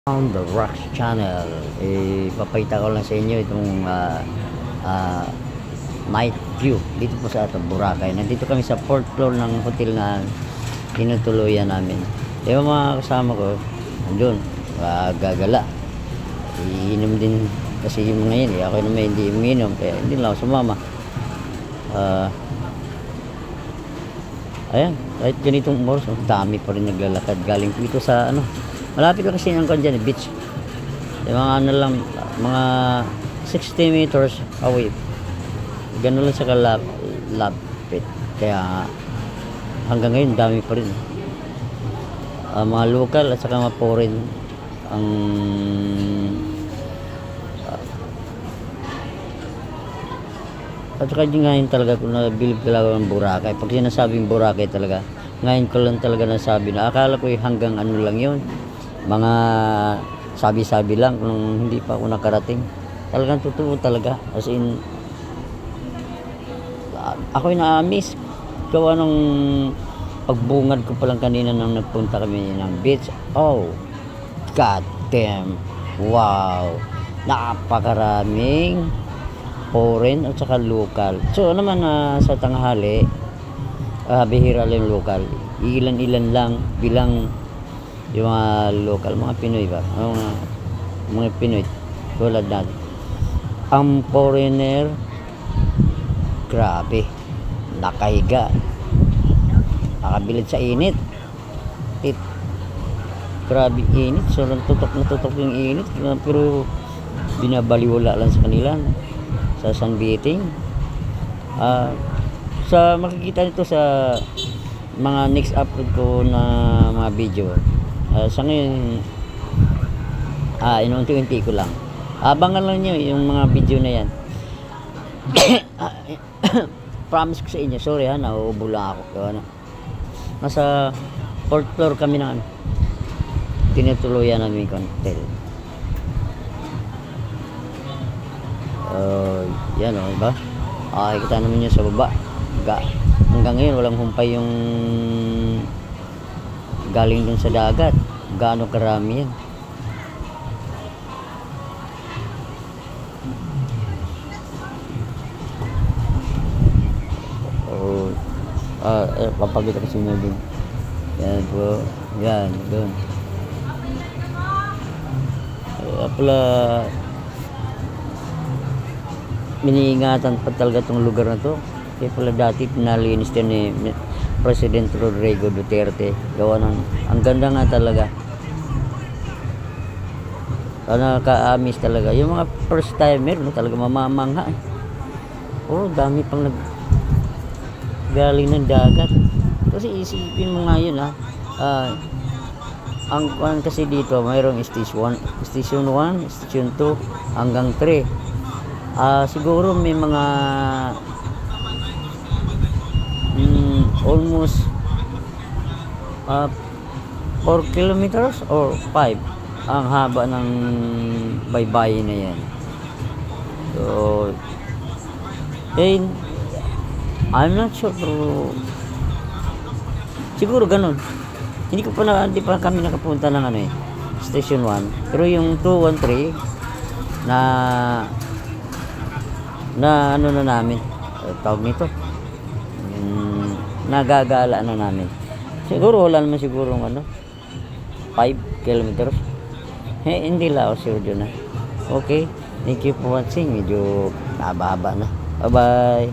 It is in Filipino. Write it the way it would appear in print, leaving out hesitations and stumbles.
On the Rocks Channel, papakita ko lang sa inyo itong night view dito po sa Boracay. Nandito kami sa 4th floor ng hotel na tinutuluyan namin. Yung mga kasama ko andun, gagala, iinom din kasi yung mga yun ako naman hindi uminom kaya hindi lang ako sumama. Ayan, kahit ganitong oras ang dami pa rin naglalakad galing dito sa malapit lang kasi ang dyan, beach. Yung mga mga 60 meters away. Ganun lang sa lapit. Kaya hanggang ngayon dami pa rin. Mga local at saka mga foreign ang at saka ngayon talaga kung nabilib talaga ng Boracay. Pag sinasabing Boracay talaga, ngayon ko lang talaga nasabi na akala ko hanggang lang yun, mga sabi-sabi lang kung hindi pa ako nakarating. Talagang totoo talaga, as in ako'y na-miss gawa ng pagbungad ko pa lang kanina nang nagpunta kami ng beach. Oh god damn, wow, napakaraming foreign at saka local. So naman sa tanghali, bihira lang local, ilan-ilan lang bilang yung mga local, mga Pinoy ba, mga Pinoy tulad natin. Ang foreigner, grabe, nakahiga, nakabilid sa init. Grabe init, so tutok na tutok yung init, pero binabaliwala lang sa kanila sa sunbathing. Sa makikita nito sa mga next upload ko na mga video. Sa ngayon inunti-unti ko lang, abangan lang nyo yung mga video na yan. Promise ko sa inyo, sorry nauubula ako. Nasa 4th floor kami ng tinutuluyan namin hotel. Yan diba? Kita naman nyo sa baba. Hanggang ngayon walang humpay yung galing dun sa dagat. Gaano karami yan. Papagita ko sa inyo din. Yan po. Yan, dun. Pala miniingatan pa talaga itong lugar na to. Kaya pala dati pinalinis din ni President Rodrigo Duterte. Gawa ng ang ganda nga talaga. Nakaka-amis talaga yung mga first timer, talaga mamamangha. Dami pang galing ng dagat. Kasi isipin mo nga yun ang kasi dito mayroong station 1, station 2 hanggang 3. Siguro may mga almost 4 kilometers or 5 ang haba ng baybayin na yan. So I'm not sure, pero siguro ganun. Hindi pa kami nakapunta ng station 1, pero yung 2, 1, 3 na namin tawag nito, nagagala na namin. Siguro wala naman siguro 5 kilometers. Hindi lang ako sure dyan Okay, thank you for watching. Medyo haba na. Bye bye.